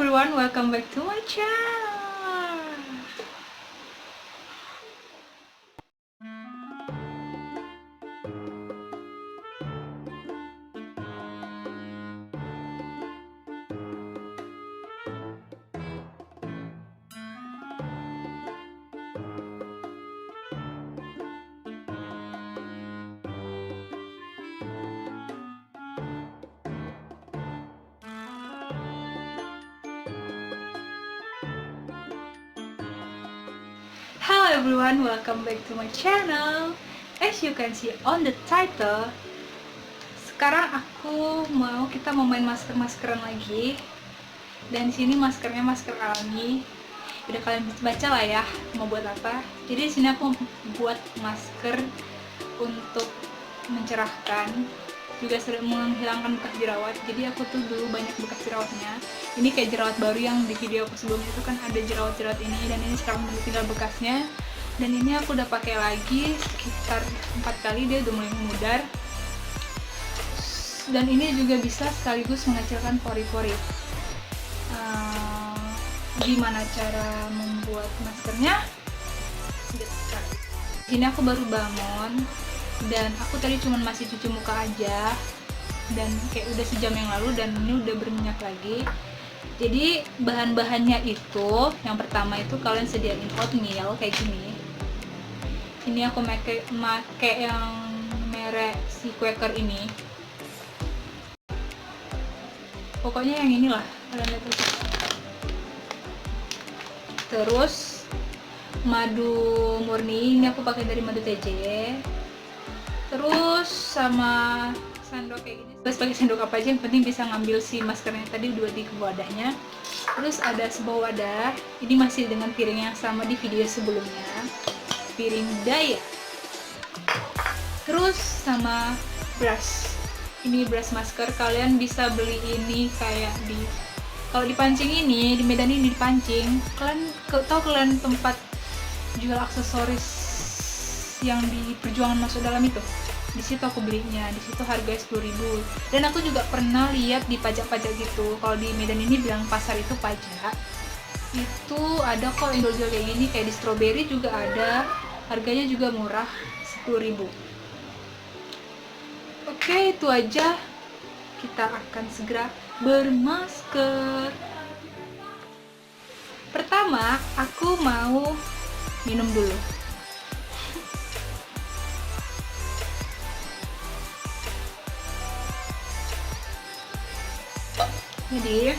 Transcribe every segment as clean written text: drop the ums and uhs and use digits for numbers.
everyone, welcome back to my channel. Hello everyone, welcome back to my channel. As you can see on the title, sekarang kita mau main masker-maskeran lagi. Dan di sini maskernya masker alami. Udah kalian baca lah ya mau buat apa. Jadi di sini aku buat masker untuk mencerahkan, juga sering menghilangkan bekas jerawat. Jadi aku tuh dulu banyak bekas jerawatnya. Ini kayak jerawat baru yang di video aku sebelumnya itu kan ada jerawat-jerawat ini, dan ini sekarang udah tinggal bekasnya. Dan ini aku udah pakai lagi sekitar 4 kali, dia udah mulai memudar. Dan ini juga bisa sekaligus mengecilkan pori-pori. Gimana cara membuat maskernya? Ini aku baru bangun dan aku tadi cuma masih cuci muka aja, dan kayak udah sejam yang lalu, dan ini udah berminyak lagi. Jadi bahan-bahannya itu, yang pertama itu kalian sediain oatmeal kayak gini. Ini aku make yang merek si Quaker ini. Pokoknya yang inilah, kalian lihat aja. Terus madu murni, ini aku pakai dari madu TJ. Terus sama sendok kayak gini. Terus pakai sendok apa aja, yang penting bisa ngambil si maskernya tadi udah di wadahnya. Terus ada sebuah wadah, ini masih dengan piring yang sama di video sebelumnya, piring daya. Terus sama brush, ini brush masker. Kalian bisa beli ini kayak kalau di Pancing ini, di Medan ini dipancing. Kalian tempat jual aksesoris yang di Perjuangan masuk dalam itu? Di situ aku belinya, di situ harganya 10.000. Dan aku juga pernah lihat di pajak-pajak gitu. Kalau di Medan ini bilang pasar itu pajak. Itu ada kok yang jual kayak gini, kayak di Strawberry juga ada. Harganya juga murah, 10.000. Oke, itu aja. Kita akan segera bermasker. Pertama, aku mau minum dulu. Jadi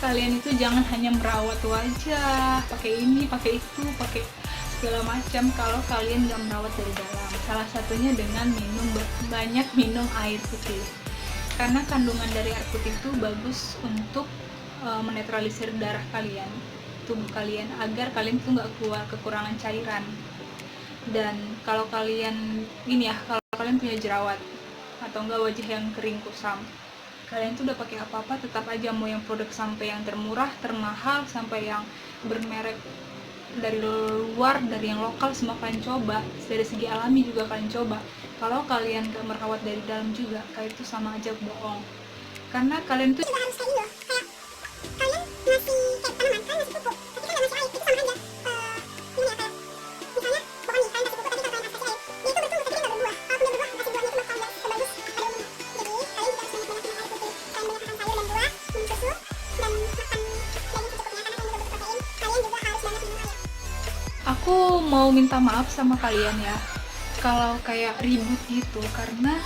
kalian itu jangan hanya merawat wajah, pakai ini, pakai itu, pakai segala macam kalau kalian nggak merawat dari dalam. Salah satunya dengan banyak minum air putih. Karena kandungan dari air putih itu bagus untuk menetralisir darah kalian, tubuh kalian, agar kalian tuh nggak keluar kekurangan cairan. Dan kalau kalian kalau kalian punya jerawat atau enggak wajah yang kering kusam, kalian tuh udah pakai apa-apa tetap aja, mau yang produk sampai yang termurah, termahal, sampai yang bermerek dari luar, dari yang lokal, semua kalian coba. Dari segi alami juga kalian coba. Kalau kalian gak merawat dari dalam juga, kalian itu sama aja bohong. Karena kalian tuh juga harus kayak gitu, kayak kalian ngasih kayak tanaman, kalian ngasih pupuk, tapi kalian ngasih air, itu sama aja. Ini ya, kayak misalnya pohon nih, kalian kasih pupuk, tapi kalau kalian ngasih air, dia itu betul, tapi dia nggak berbuah. Kalau punya berbuah, kasih buahnya itu bakal sebagus pada umumnya. Jadi kalian juga harus banyak-banyak minum air putih, kalian banyak makan sayur dan buah, minum susu, dan makan daging secukupnya, karena kalian juga butuh protein. Kalian juga harus banyak minum air. aku mau minta maaf sama kalian ya kalau kayak ribut gitu, karena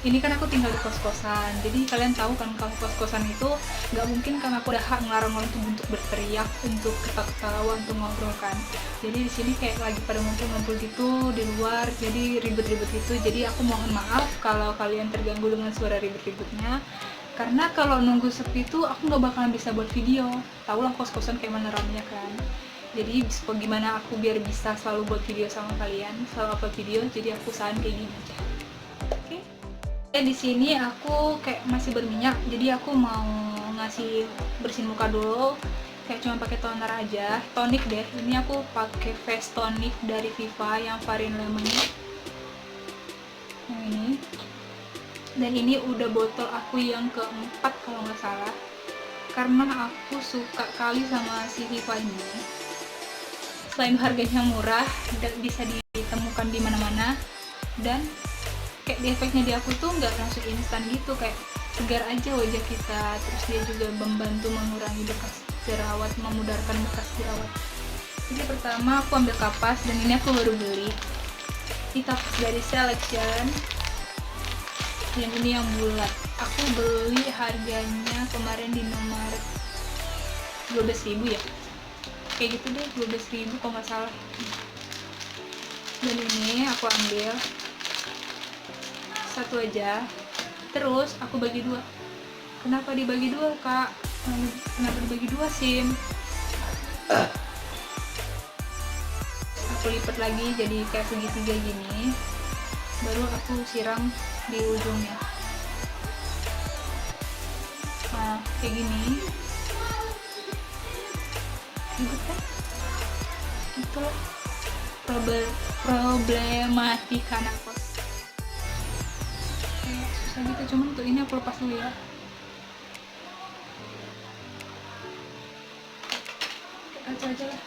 ini kan aku tinggal di kos-kosan. Jadi kalian tahu kan, kalau kos-kosan itu nggak mungkin kan aku ada hak ngelarang orang tuh untuk berteriak, untuk ketawa-ketawa, untuk ngobrol kan. Jadi di sini kayak lagi pada ngumpul-ngumpul gitu di luar, jadi ribut-ribut gitu. Jadi aku mohon maaf kalau kalian terganggu dengan suara ribut-ributnya. Karena kalau nunggu sepi itu aku nggak bakalan bisa buat video. Tahu lah kos-kosan kayak mana ramenya kan. Jadi gimana aku biar bisa selalu buat video sama kalian, selalu upload video. Jadi aku usahain kayak gini aja. Oke. Di sini aku kayak masih berminyak, jadi aku mau ngasih bersihin muka dulu. Kayak cuma pakai toner aja, tonik deh. Ini aku pakai face tonic dari Viva yang varian lemon yang ini. Dan ini udah botol aku yang keempat kalau nggak salah. karena aku suka kali sama si Viva ini. Selain harganya murah, bisa ditemukan di mana-mana, dan kayak efeknya di aku tuh nggak langsung instan gitu, kayak segar aja wajah kita. Terus dia juga membantu mengurangi bekas jerawat, memudarkan bekas jerawat. Jadi pertama aku ambil kapas, dan ini aku baru beli. Ini kapas dari Selection, yang ini yang bulat. Aku beli harganya kemarin di nomor 12.000 ya, kayak gitu deh, 12.000 kalau nggak salah. Dan ini aku ambil satu aja, terus aku bagi dua. Kenapa dibagi dua, Kak? Kenapa dibagi dua, Sim? Aku lipat lagi jadi kayak segitiga gini, baru aku siram di ujungnya. Nah, kayak gini. Ribet kan? Itulah problematika anak kos. Kayak susah gitu, cuman untuk ini aku lepas dulu ya. Kaca aja lah.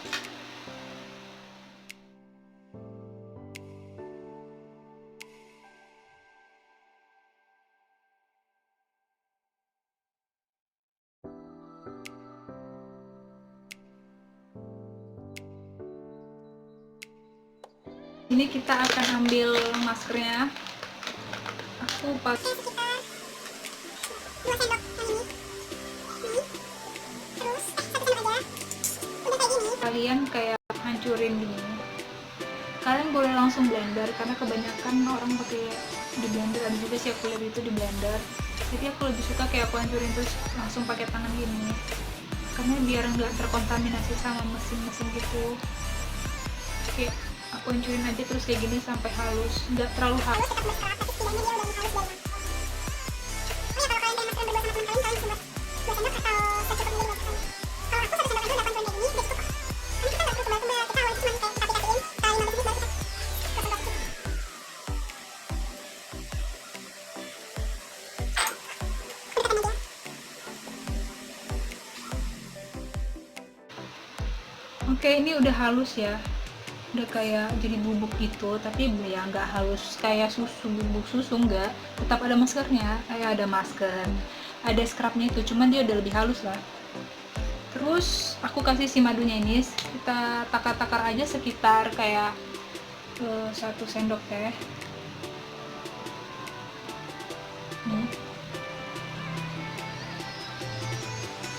Ini kita akan ambil maskernya. Aku pakai sekitar 2 sendok yang ini. Terus 1 sendok aja. Udah kayak gini. kalian kayak hancurin gini. Kalian boleh langsung blender, karena kebanyakan orang pakai di blender. Ada juga sih aku lihat itu di blender. Jadi aku lebih suka kayak aku hancurin terus langsung pakai tangan gini, karena biar nggak terkontaminasi sama mesin-mesin gitu. Kayak aku hancurin aja terus kayak gini sampai halus, nggak terlalu halus. Tetap mesra, tapi setidaknya dia udah halus dari bawah. Oh ya, kalau kalian pengen masker berdua sama teman kalian, kalian bisa buat 2 sendok atau secukupnya juga bisa. Kalau aku 1 sendok aja udah hancurin kayak gini, udah cukup kok. Karena kita nggak perlu kebal-kebal, kita awalnya cuma kayak kita pikasin, sekali 15 menit baru kita gosok-gosok gitu. Pendekatan media. Oke, ini udah halus ya, udah kayak jadi bubuk gitu, tapi ya nggak halus kayak susu, bubuk susu nggak. Tetap ada maskernya, kayak ada masker, ada scrubnya itu, cuman dia udah lebih halus lah. Terus aku kasih si madunya ini, kita takar-takar aja sekitar kayak 1 sendok teh.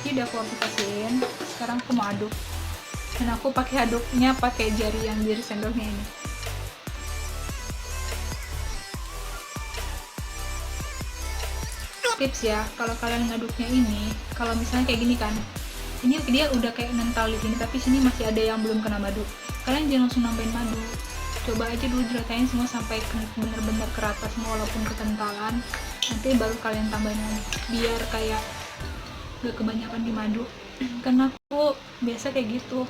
Ini udah aku aplikasiin. Sekarang aku mau aduk, dan aku pakai aduknya pakai jari yang jari sendoknya ini. Tips ya, kalau kalian ngaduknya ini, kalau misalnya kayak gini kan, ini dia udah kayak nental di sini, tapi sini masih ada yang belum kena madu. Kalian jangan langsung nambahin madu, coba aja dulu diratain semua sampai bener-bener kerata semua walaupun kekentalan. Nanti baru kalian tambahin lagi, biar kayak gak kebanyakan di madu. Karena aku biasa kayak gitu,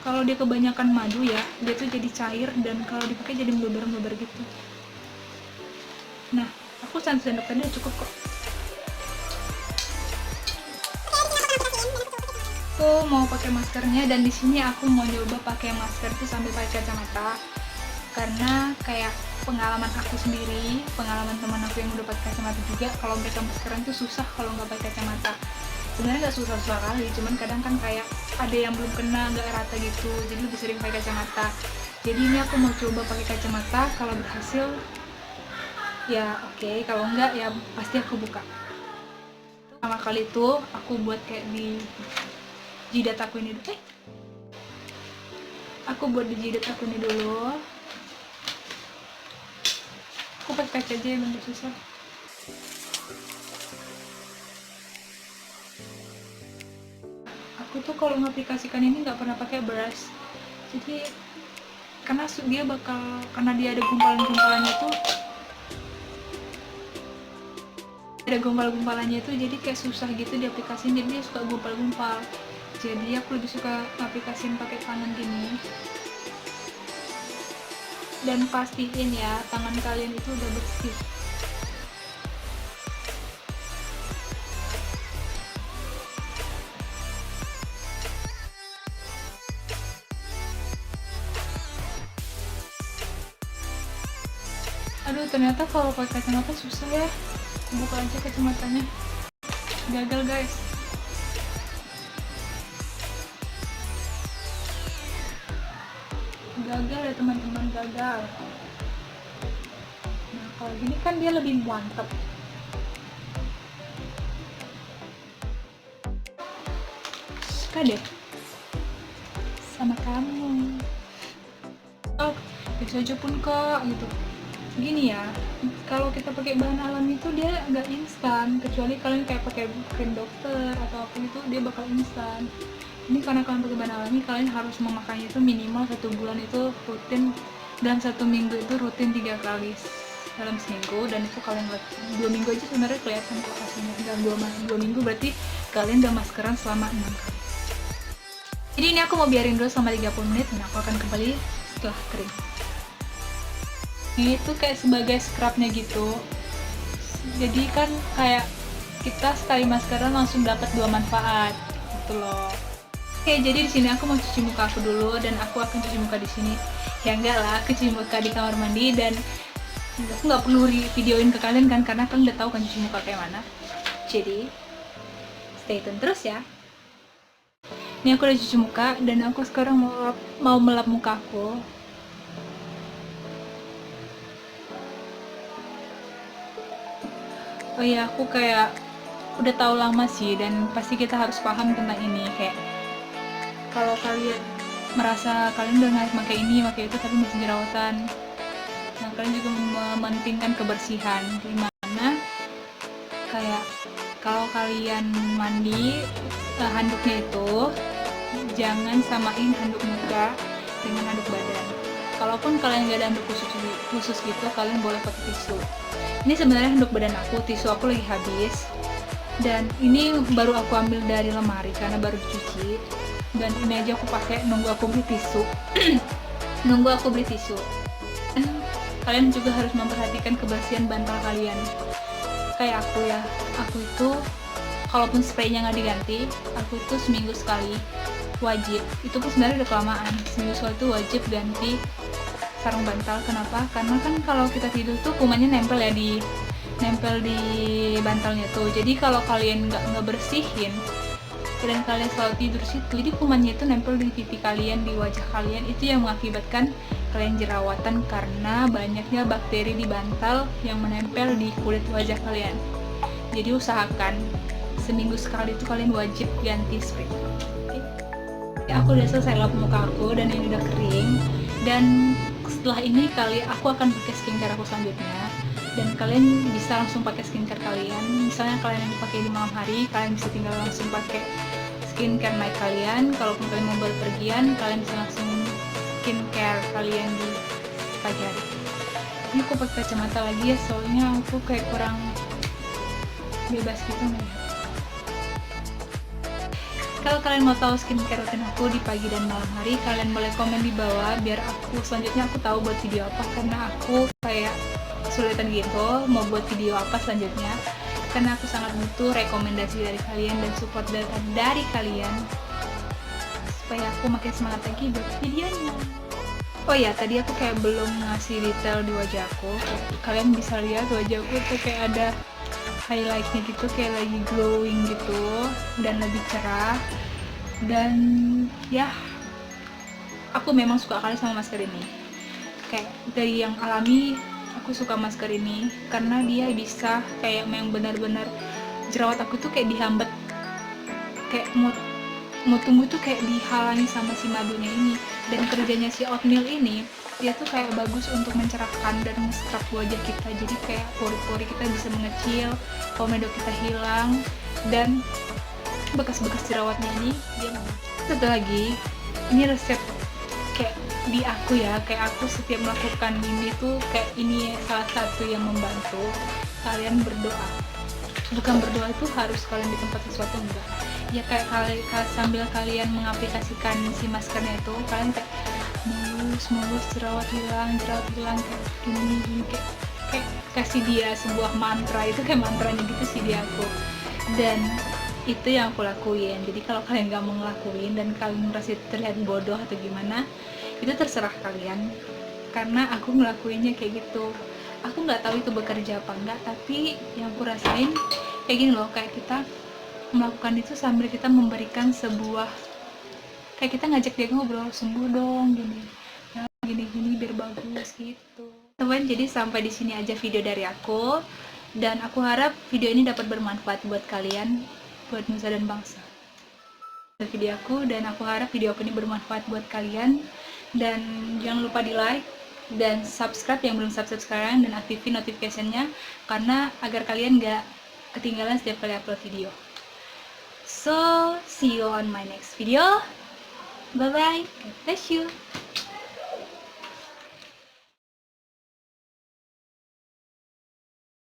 kalau dia kebanyakan madu ya, dia tuh jadi cair, dan kalau dipakai jadi meluber-meluber gitu. Nah, aku 1 sendok tadi cukup kok. Aku mau pakai maskernya, dan di sini aku mau nyoba pakai masker itu sambil pakai kacamata, karena kayak pengalaman aku sendiri, pengalaman teman aku yang udah pakai kacamata juga, kalau mereka maskeran itu susah kalau nggak pakai kacamata. Sebenarnya nggak susah-susah kali, cuman kadang kan kayak ada yang belum kena, nggak rata gitu, jadi lebih sering pakai kacamata. Jadi ini aku mau coba pakai kacamata, kalau berhasil ya oke, kalau enggak ya pasti aku buka. Pertama kali itu aku buat kayak di jidat aku ini dulu. Aku buat di jidat aku ini dulu. Aku pakai kaca aja, emang gak susah. Aku tuh kalau mengaplikasikan ini nggak pernah pakai brush, jadi karena dia ada gumpalan-gumpalannya itu, jadi kayak susah gitu diaplikasiin, jadi dia suka gumpal-gumpal. Jadi aku lebih suka aplikasiin pakai tangan gini. Dan pastiin ya tangan kalian itu udah bersih. Aduh, ternyata kalau pakai kacamata susah ya. Buka aja kacamatanya. Gagal guys. Gagal ya teman-teman, gagal. Nah kalau gini kan dia lebih mantap. Suka deh sama kamu. Oh, bisa aja pun kak gitu. Gini ya, kalau kita pakai bahan alami itu dia nggak instan, kecuali kalian kayak pakai krim dokter atau apa itu dia bakal instan. Ini karena kalian pakai bahan alami, kalian harus memakainya itu minimal 1 bulan itu rutin, dan 1 minggu itu rutin 3 kali dalam seminggu, dan itu kalian 2 minggu aja sebenarnya kelihatan kok hasilnya. Dalam 2 minggu berarti kalian udah maskeran selama 6 kali. Jadi ini aku mau biarin dulu selama 30 menit dan aku akan kembali setelah kering. Ini tuh kayak sebagai scrubnya gitu. Jadi kan kayak kita sekali maskeran langsung dapat 2 manfaat gitu loh. Oke, jadi di sini aku mau cuci muka aku dulu, dan aku akan cuci muka di sini. Ya enggak lah, aku cuci muka di kamar mandi, dan aku nggak perlu videoin ke kalian kan, karena kalian udah tahu kan cuci muka kayak mana. Jadi stay tune terus ya. Ini aku udah cuci muka, dan aku sekarang mau melap muka aku. Oh iya, aku kayak udah tahu lama sih, dan pasti kita harus paham tentang ini. Kayak kalau kalian merasa kalian udah nggak pakai ini, pakai itu, tapi masih jerawatan, nah kalian juga mementingkan kebersihan. Dimana kayak kalau kalian mandi, handuknya itu jangan samain handuk muka dengan handuk badan. Kalaupun kalian nggak ada handuk khusus gitu, kalian boleh pakai tisu. Ini sebenarnya handuk badan aku, tisu aku lagi habis, dan ini baru aku ambil dari lemari karena baru dicuci, dan ini aja aku pakai nunggu aku beli tisu. Kalian juga harus memperhatikan kebersihan bantal kalian. Kayak aku ya, aku itu kalaupun spraynya nggak diganti, aku itu seminggu sekali wajib, itu pun sebenarnya udah kelamaan, seminggu sekali itu wajib ganti sarung bantal. Kenapa? Karena kan kalau kita tidur tuh kumannya nempel di bantalnya tuh. Jadi kalau kalian nggak bersihin dan kalian selalu tidur situ, jadi kumannya itu nempel di pipi kalian, di wajah kalian, itu yang mengakibatkan kalian jerawatan karena banyaknya bakteri di bantal yang menempel di kulit wajah kalian. Jadi usahakan seminggu sekali itu kalian wajib ganti spray. Aku udah selesai lap muka aku, dan ini udah kering, dan setelah ini aku akan pakai skincare aku selanjutnya, dan kalian bisa langsung pakai skincare kalian. Misalnya kalian yang dipakai di malam hari, kalian bisa tinggal langsung pakai skincare night kalian. Kalaupun kalian mau berpergian, kalian bisa langsung skincare kalian di pagi hari. Ini aku pakai kacamata lagi ya, soalnya aku kayak kurang bebas gitu melihat. Kalau kalian mau tahu skincare rutin aku di pagi dan malam hari, kalian boleh komen di bawah biar aku selanjutnya aku tahu buat video apa, karena aku kayak kesulitan gitu mau buat video apa selanjutnya, karena aku sangat butuh rekomendasi dari kalian dan support dari kalian supaya aku makin semangat lagi buat videonya. Oh ya, tadi aku kayak belum ngasih detail di wajah aku. Kalian bisa lihat wajahku tuh kayak ada highlightnya gitu, kayak lagi glowing gitu dan lebih cerah. Dan ya, aku memang suka kali sama masker ini. Kayak dari yang alami, aku suka masker ini karena dia bisa kayak yang benar-benar jerawat aku tuh kayak dihambat, kayak mau tumbuh tuh kayak dihalangi sama si madunya ini. Dan kerjanya si oatmeal ini, dia tuh kayak bagus untuk mencerahkan dan nge-scrub wajah kita. Jadi kayak pori-pori kita bisa mengecil, komedo kita hilang, dan bekas-bekas jerawatnya ini dia. Satu lagi, ini resep kayak di aku ya, kayak aku setiap melakukan ini tuh kayak ini salah satu yang membantu kalian berdoa. Bukan berdoa itu harus kalian di tempat sesuatu, enggak ya, kayak sambil kalian mengaplikasikan si maskernya itu, kalian kayak mulus jerawat hilang kayak gini kayak kasih dia sebuah mantra. Itu kayak mantranya gitu sih di aku, dan itu yang aku lakuin. Jadi kalau kalian gak mau ngelakuin dan kalian merasa terlihat bodoh atau gimana, itu terserah kalian, karena aku ngelakuinnya kayak gitu. aku nggak tahu itu bekerja apa enggak, tapi yang aku rasain kayak gini loh, kayak kita melakukan itu sambil kita memberikan sebuah, kayak kita ngajak dia ngobrol, sembuh dong gini ya, gini biar bagus gitu teman. Jadi sampai di sini aja video dari aku, dan aku harap video ini dapat bermanfaat buat kalian, buat nusa dan bangsa. Video aku, dan aku harap video aku ini bermanfaat buat kalian, dan jangan lupa di like dan subscribe yang belum subscribe sekarang, dan aktifin notification-nya karena agar kalian gak ketinggalan setiap kali upload video. So see you on my next video. Bye bye, God bless you.